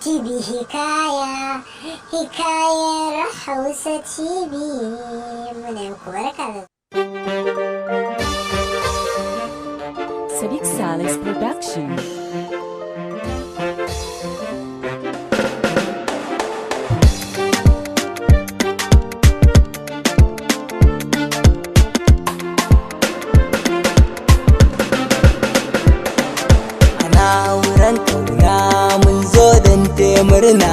TV hikayar Hausa TV muna barka da Sadiq Saleh's production. Auren kauna mun zo don taya murna,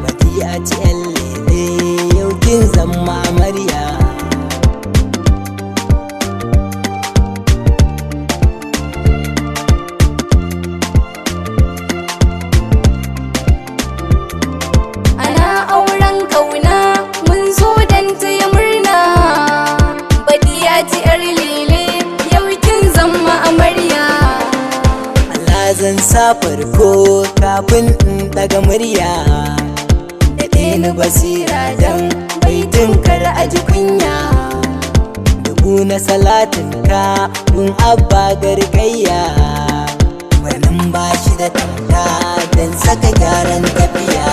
Badi'a ce yan lele yau kin zama amarya. Ana auren kauna mun zo don taya murna, Badi'a ce yar lele yau kin zama amarya. Zan sa farko kafin in daga murya, daɗe ni basira don baitin kar a ji kunya. Dubu na salatin ka mun abba gargayya, wannan ba shi da tamka don saka gyaran tafiya.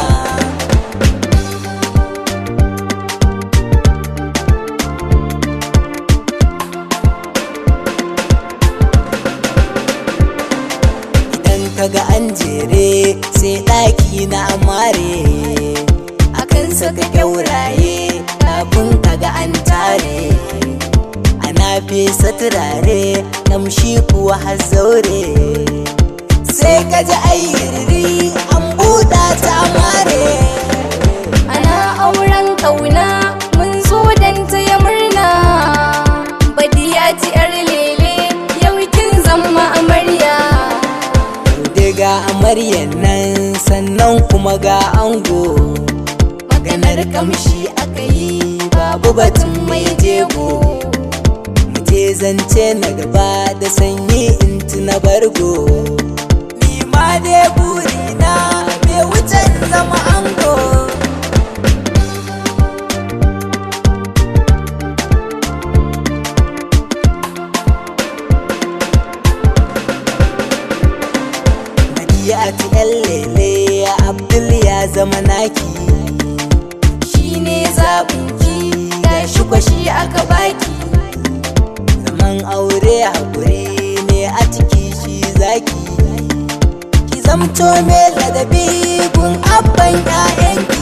Kaga an jere sai ɗaki na amare, akan saka kyauraye kafin kaga an tare. Ana fesa turare kamshi kuwa har zaure, sai kaji ayyirri an buɗa ta amare. Ana auren kauna mun zo don taya murna, Badi'a ce yar lele yau kin zama amarya. Ga amaryan nan sannan kuma ga ango, maganar kamshi aka yi babu batun mai jego. Muje zance na gaba da sanyi in tuna bargo, ni ma dai burina bai wuce in zama ango. Ya ci yan lele Abdul ya zama naki, shi ne zaɓinki gashi kwashi aka baki. Zaman aure haƙuri ne a ciki shi zaki, ki zamto mai ladabi gun abban 'ya'yanki.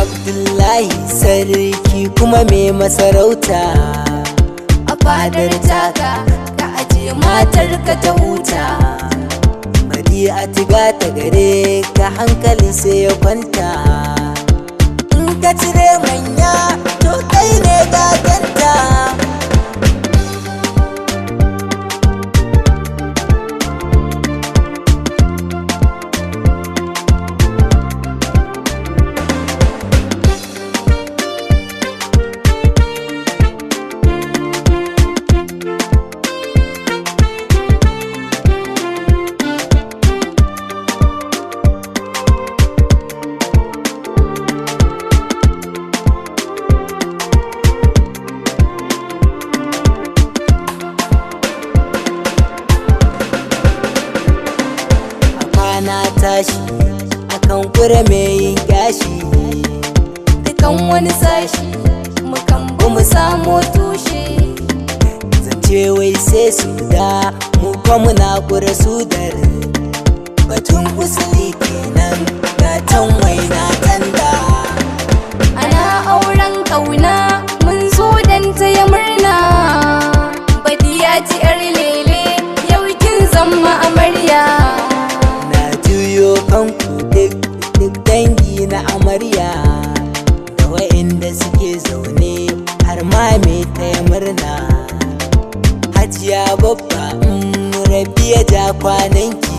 Abdullahi sarki kuma mai masarauta, a fadar taka ka aje matar ka ta huta. Badi'a tiga ta gare ka hankali sai ya kwanta, in ka cire manya to kai ne gaganta. Na tashi akan kura mai yin gashi, dukan wani sashi mukan bu mu samo tushe. Zance wai sai su da mu kuma muna kura su dar, batun usuli kenan gatan waina tanda. Ana auren kauna mun zo don taya murna, Badi'a ce yar lele yau kin zama amarya. Kanku duk dangi na amarya, da wa'inda suke zaune har ma mai taya murna. Hajiya babba Rabi ya ja kwananki,